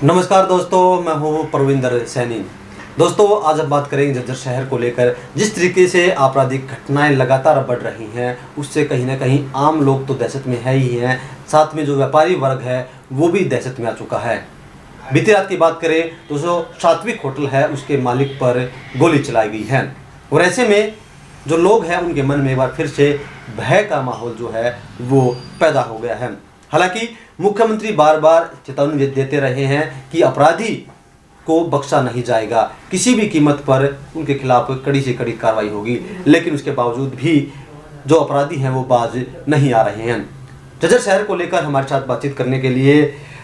नमस्कार दोस्तों, मैं हूं परविंदर सैनी। दोस्तों, आज हम बात करेंगे झज्जर शहर को लेकर। जिस तरीके से आपराधिक घटनाएं लगातार बढ़ रही हैं, उससे कहीं ना कहीं आम लोग तो दहशत में है ही हैं, साथ में जो व्यापारी वर्ग है वो भी दहशत में आ चुका है। बीती रात की बात करें तो जो सात्विक होटल है उसके मालिक पर गोली चलाई गई है, और ऐसे में जो लोग हैं उनके मन में एक बार फिर से भय का माहौल जो है वो पैदा हो गया है। हालांकि मुख्यमंत्री बार बार चेतावनी देते रहे हैं कि अपराधी को बख्शा नहीं जाएगा, किसी भी कीमत पर उनके खिलाफ कड़ी से कड़ी कार्रवाई होगी, लेकिन उसके बावजूद भी जो अपराधी हैं वो बाज नहीं आ रहे हैं। झज्जर शहर को लेकर हमारे साथ बातचीत करने के लिए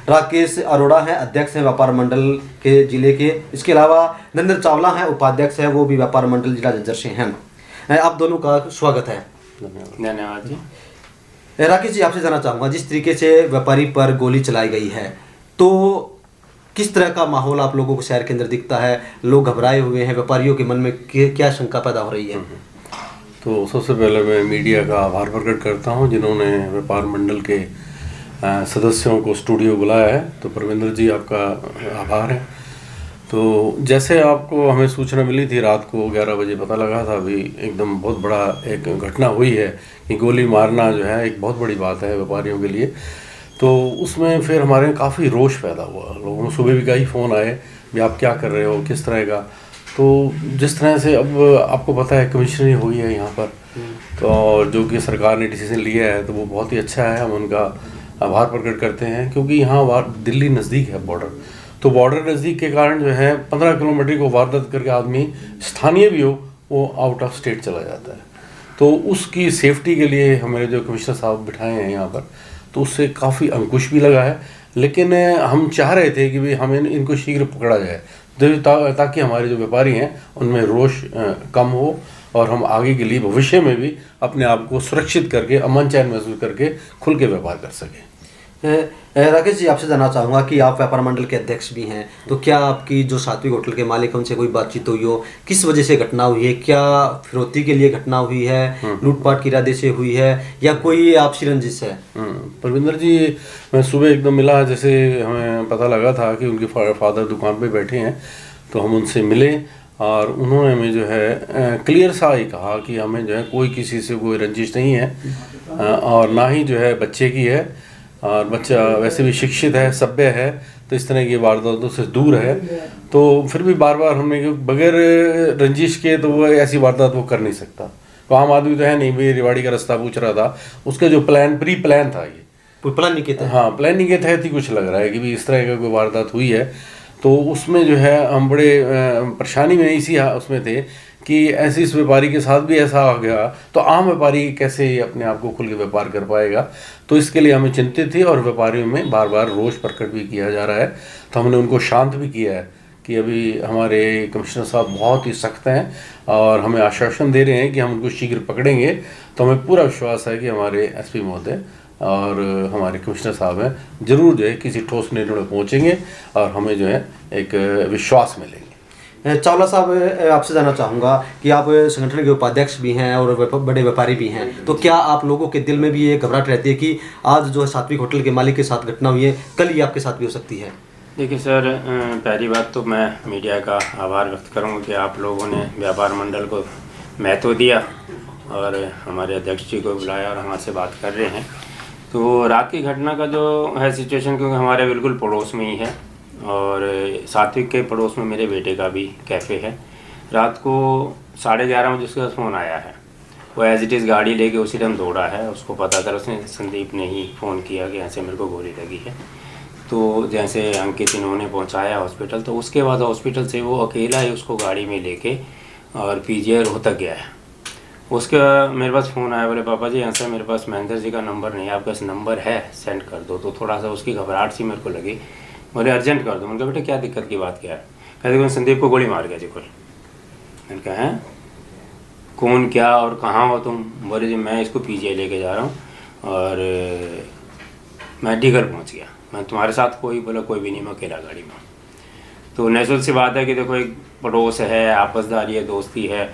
राकेश अरोड़ा हैं, अध्यक्ष हैं व्यापार मंडल के जिले के। इसके अलावा नरेंद्र चावला हैं, उपाध्यक्ष हैं, वो भी व्यापार मंडल जिला झज्जर से हैं। आप दोनों का स्वागत है। धन्यवाद जी। राकेश जी, आपसे जानना चाहूँगा, जिस तरीके से व्यापारी पर गोली चलाई गई है तो किस तरह का माहौल आप लोगों को शहर के अंदर दिखता है? लोग घबराए हुए हैं, व्यापारियों के मन में क्या शंका पैदा हो रही है? तो सबसे पहले मैं मीडिया का आभार प्रकट करता हूं जिन्होंने व्यापार मंडल के सदस्यों को स्टूडियो बुलाया है। तो परविंदर जी, आपका आभार है। तो जैसे आपको हमें सूचना मिली थी, रात को 11 बजे पता लगा था, अभी एकदम बहुत बड़ा एक घटना हुई है कि गोली मारना जो है एक बहुत बड़ी बात है व्यापारियों के लिए। तो उसमें फिर हमारे यहाँ काफ़ी रोष पैदा हुआ। लोगों को सुबह भी कई फ़ोन आए भी आप क्या कर रहे हो, किस तरह का। तो जिस तरह से अब आपको पता है कमिश्नरी हुई है यहाँ पर, तो जो कि सरकार ने डिसीजन लिया है तो वो बहुत ही अच्छा है, हम उनका आभार प्रकट करते हैं। क्योंकि यहाँ दिल्ली नज़दीक है बॉर्डर, तो बॉर्डर नज़दीक के कारण जो है 15 किलोमीटर को वारदात करके आदमी स्थानीय भी हो वो आउट ऑफ स्टेट चला जाता है। तो उसकी सेफ्टी के लिए हमारे जो कमिश्नर साहब बिठाए हैं यहाँ पर, तो उससे काफ़ी अंकुश भी लगा है। लेकिन हम चाह रहे थे कि भाई हमें इनको शीघ्र पकड़ा जाए, ताकि हमारे जो व्यापारी हैं उनमें रोष कम हो और हम आगे के लिए भविष्य में भी अपने आप को सुरक्षित करके अमन चैन महसूस करके खुल के व्यापार कर सकें। राकेश जी, आपसे जानना चाहूँगा कि आप व्यापार मंडल के अध्यक्ष भी हैं, तो क्या आपकी जो सात्विक होटल के मालिक हैं उनसे कोई बातचीत हुई हो? किस वजह से घटना हुई है? क्या फिरौती के लिए घटना हुई है, लूटपाट के इरादे से हुई है, या कोई आपसी रंजिश है? परविंदर जी, मैं सुबह एकदम मिला, जैसे हमें पता लगा था कि उनके फादर दुकान पे बैठे हैं, तो हम उनसे मिले और उन्होंने हमें जो है क्लियर सा ही कहा कि हमें जो है कोई किसी से कोई रंजिश नहीं है और ना ही जो है बच्चे की है, और बच्चा वैसे भी शिक्षित है, सभ्य है, तो इस तरह की वारदातों से दूर है। तो फिर भी बार बार हमने बगैर रंजिश के तो वो ऐसी वारदात वो कर नहीं सकता। तो आम आदमी तो है नहीं, भाई रेवाड़ी का रास्ता पूछ रहा था, उसका जो प्री प्लान था, ये प्लानिंग के तहत, हाँ प्लानिंग के तहत ही कुछ लग रहा है कि भाई इस तरह का कोई वारदात हुई है। तो उसमें जो है हम बड़े परेशानी में इसी उसमें थे कि ऐसे इस व्यापारी के साथ भी ऐसा आ गया तो आम व्यापारी कैसे अपने आप को खुल के व्यापार कर पाएगा। तो इसके लिए हमें चिंतित थी और व्यापारियों में बार बार रोष प्रकट भी किया जा रहा है। तो हमने उनको शांत भी किया है कि अभी हमारे कमिश्नर साहब बहुत ही सख्त हैं और हमें आश्वासन दे रहे हैं कि हम उनको शीघ्र पकड़ेंगे। तो हमें पूरा विश्वास है कि हमारे एसपी महोदय और हमारे कमिश्नर साहब हैं जरूर जो है किसी ठोस निर्णय में पहुँचेंगे और हमें जो है एक विश्वास मिलेंगे। चावला साहब, आपसे जानना चाहूँगा कि आप संगठन के उपाध्यक्ष भी हैं और बड़े व्यापारी भी हैं, तो क्या आप लोगों के दिल में भी ये घबराहट रहती है कि आज जो है सात्विक होटल के मालिक के साथ घटना हुई है, कल ये आपके साथ भी हो सकती है? देखिए सर, पहली बात तो मैं मीडिया का आभार व्यक्त करूँगा कि आप लोगों ने व्यापार मंडल को महत्व दिया और हमारे अध्यक्ष जी को बुलाया और हमारे से बात कर रहे हैं। तो रात की घटना का जो है सिचुएशन, क्योंकि हमारे बिल्कुल पड़ोस में ही है और सात्विक के पड़ोस में मेरे बेटे का भी कैफ़े है। रात को 11:30 बजे उसका फ़ोन आया है, वो एज इट इज़ गाड़ी लेके उसी टाइम दौड़ा है। उसको पता था, उसने संदीप ने ही फ़ोन किया कि ऐसे मेरे को गोली लगी है। तो जैसे अंकित इन्होंने पहुंचाया हॉस्पिटल, तो उसके बाद हॉस्पिटल से वो अकेला ही उसको गाड़ी में लेके और पीजीआई रोहतक गया है। उसका मेरे पास फ़ोन आया, बोले पापा जी ऐसा मेरे पास मैनेजर जी का नंबर नहीं है, आपके पास नंबर है, सेंड कर दो। तो थोड़ा सा उसकी घबराहट सी मेरे को लगी, बोले अर्जेंट कर दो। मैंने कहा बेटा क्या दिक्कत की बात क्या है? कहते संदीप को गोली मार गया जी कोई। मैंने कहा है कौन, क्या और कहाँ हो तुम? बोले जी मैं इसको पीजीआई लेके जा रहा हूँ और मैं डीगर पहुँच गया। मैं तुम्हारे साथ कोई? बोला कोई भी नहीं, मैं अकेला गाड़ी में। तो नेचुरल सी बात है कि देखो एक पड़ोस है, आपसदारी है, दोस्ती है,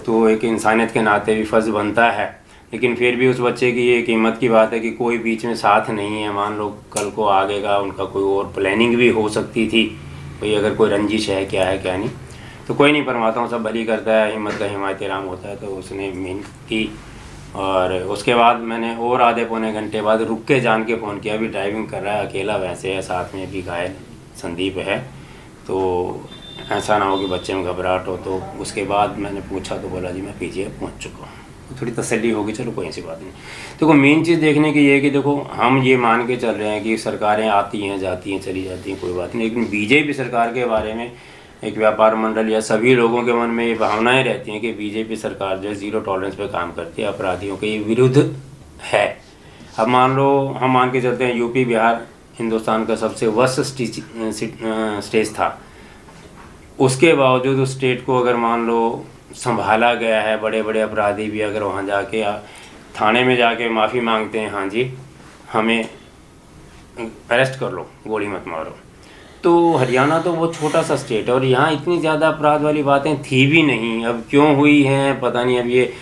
तो एक इंसानियत के नाते भी फ़र्ज़ बनता है लेकिन फिर भी उस बच्चे की ये कीमत की बात है कि कोई बीच में साथ नहीं है। मान लो कल को आगे का उनका कोई और प्लानिंग भी हो सकती थी, कोई अगर कोई रंजिश है क्या है क्या नहीं, तो कोई नहीं, परमात्मा सब भली करता है, हिम्मत का हिमायत राम होता है। तो उसने मेहनत की और उसके बाद मैंने और आधे पौने घंटे बाद रुक के जान के फ़ोन किया, अभी ड्राइविंग कर रहा है, अकेला वैसे है, साथ में भी घायल संदीप है, तो ऐसा ना हो कि बच्चे में घबराहट हो। तो उसके बाद मैंने पूछा तो बोला जी मैं पीजीआई पहुंच चुका हूँ। थोड़ी तसल्ली होगी, चलो कोई ऐसी बात नहीं। देखो मेन चीज़ देखने की ये है कि देखो हम ये मान के चल रहे हैं कि सरकारें आती हैं जाती हैं चली जाती हैं, कोई बात नहीं, लेकिन बीजेपी सरकार के बारे में एक व्यापार मंडल या सभी लोगों के मन में ये भावनाएं रहती हैं कि बीजेपी सरकार जो है ज़ीरो टॉलरेंस पे काम करती है, अपराधियों के विरुद्ध है। अब मान लो हम मान के चलते हैं यूपी बिहार हिंदुस्तान का सबसे वर्स्ट स्टेज था, उसके बावजूद उस स्टेट को अगर मान लो संभाला गया है, बड़े बड़े अपराधी भी अगर वहाँ जाके थाने में जाके माफ़ी मांगते हैं, हाँ जी हमें अरेस्ट कर लो, गोली मत मारो। तो हरियाणा तो वो छोटा सा स्टेट है और यहाँ इतनी ज़्यादा अपराध वाली बातें थी भी नहीं। अब क्यों हुई हैं पता नहीं, अब ये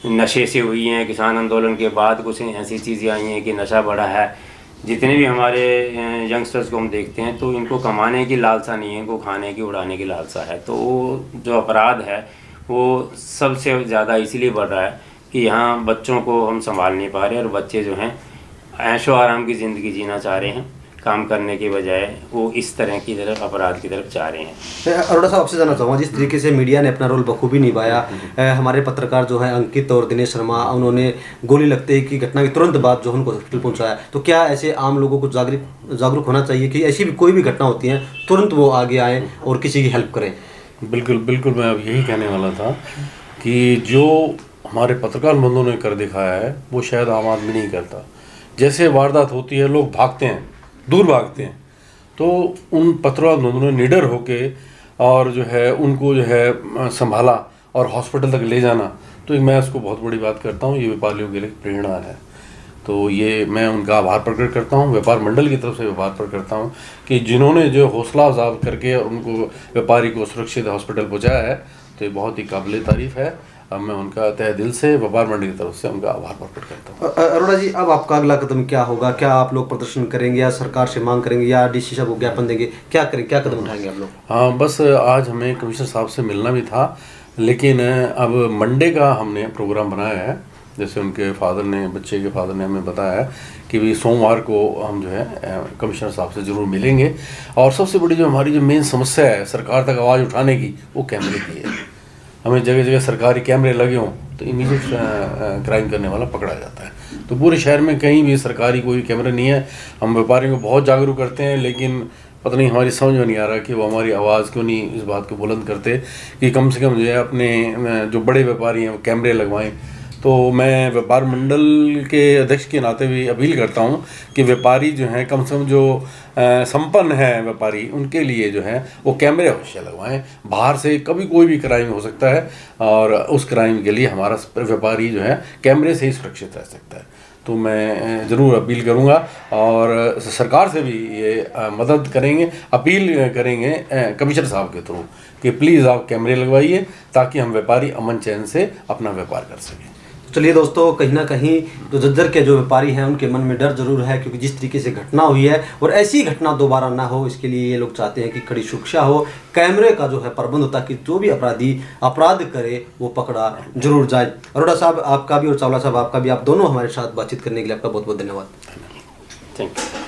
नशे से हुई हैं, किसान आंदोलन के बाद कुछ ऐसी चीज़ें आई हैं कि नशा बढ़ा है। जितने भी हमारे यंगस्टर्स को हम देखते हैं तो इनको कमाने की लालसा नहीं है, इनको खाने की उड़ाने की लालसा है। तो जो अपराध है वो सबसे ज़्यादा इसीलिए बढ़ रहा है कि यहाँ बच्चों को हम संभाल नहीं पा रहे और बच्चे जो हैं ऐशो आराम की ज़िंदगी जीना चाह रहे हैं, काम करने के बजाय वो इस तरह की तरफ अपराध की तरफ जा रहे हैं। अरोड़ा साहब आपसे जानना चाहूँगा, जिस तरीके से मीडिया ने अपना रोल बखूबी निभाया, हमारे पत्रकार जो है अंकित और दिनेश शर्मा, उन्होंने गोली लगते की घटना के तुरंत बाद जो उनको हॉस्पिटल पहुँचाया, तो क्या ऐसे आम लोगों को जागरूक होना चाहिए कि ऐसी भी कोई भी घटना होती है तुरंत वो आगे आए और किसी की हेल्प करें? बिल्कुल बिल्कुल, मैं अब यही कहने वाला था कि जो हमारे पत्रकार बंधुओं ने कर दिखाया है वो शायद आम आदमी नहीं करता। जैसे वारदात होती है लोग भागते हैं, दूर भागते हैं, तो उन पत्रकार बंधुओं ने निडर होके और जो है उनको जो है संभाला और हॉस्पिटल तक ले जाना, तो मैं उसको बहुत बड़ी बात करता हूँ। ये व्यापारियों के लिए प्रेरणा है, तो ये मैं उनका आभार प्रकट करता हूँ, व्यापार मंडल की तरफ से आभार प्रकट करता हूँ कि जिन्होंने जो हौसला अफजाई करके उनको व्यापारी को सुरक्षित हॉस्पिटल पहुँचाया है, तो ये बहुत ही काबिल तारीफ़ है। अब मैं उनका तहे दिल से व्यापार मंडल की तरफ से उनका आभार प्रकट करता हूँ। अरोड़ा जी, अब आपका अगला कदम क्या होगा? क्या आप लोग प्रदर्शन करेंगे या सरकार से मांग करेंगे या डीसी साहब को ज्ञापन देंगे? क्या करेंगे, क्या कदम उठाएंगे आप लोग? हाँ, बस आज हमें कमिश्नर साहब से मिलना भी था, लेकिन अब मंडे का हमने प्रोग्राम बनाया है। जैसे उनके फादर ने, बच्चे के फादर ने हमें बताया है कि भी सोमवार को हम जो है कमिश्नर साहब से ज़रूर मिलेंगे। और सबसे बड़ी जो हमारी जो मेन समस्या है सरकार तक आवाज़ उठाने की, वो कैमरे की है। हमें जगह जगह सरकारी कैमरे लगे हों तो इमीडिएट क्राइम करने वाला पकड़ा जाता है। तो पूरे शहर में कहीं भी सरकारी कोई कैमरा नहीं है। हम व्यापारियों को बहुत जागरूक करते हैं, लेकिन पता नहीं हमारी समझ में नहीं आ रहा कि वो हमारी आवाज़ क्यों नहीं इस बात को बुलंद करते कि कम से कम जो है अपने जो बड़े व्यापारी हैं वो कैमरे लगवाएं। तो मैं व्यापार मंडल के अध्यक्ष के नाते भी अपील करता हूं कि व्यापारी जो हैं कम से कम जो संपन्न है व्यापारी, उनके लिए जो है वो कैमरे अवश्य लगवाएं। बाहर से कभी कोई भी क्राइम हो सकता है और उस क्राइम के लिए हमारा व्यापारी जो है कैमरे से ही सुरक्षित रह सकता है। तो मैं ज़रूर अपील करूंगा और सरकार से भी ये मदद करेंगे, अपील करेंगे कमिश्नर साहब के थ्रू कि प्लीज़ आप कैमरे लगवाइए ताकि हम व्यापारी अमन चैन से अपना व्यापार कर सकें। चलिए दोस्तों, कहीं ना कहीं तो झज्जर के जो व्यापारी हैं उनके मन में डर जरूर है, क्योंकि जिस तरीके से घटना हुई है और ऐसी घटना दोबारा ना हो, इसके लिए ये लोग चाहते हैं कि कड़ी सुरक्षा हो, कैमरे का जो है प्रबंध हो, ताकि जो भी अपराधी अपराध करे वो पकड़ा जरूर जाए। अरोड़ा साहब आपका भी और चावला साहब आपका भी, आप दोनों हमारे साथ बातचीत करने के लिए आपका बहुत बहुत धन्यवाद। Thank you.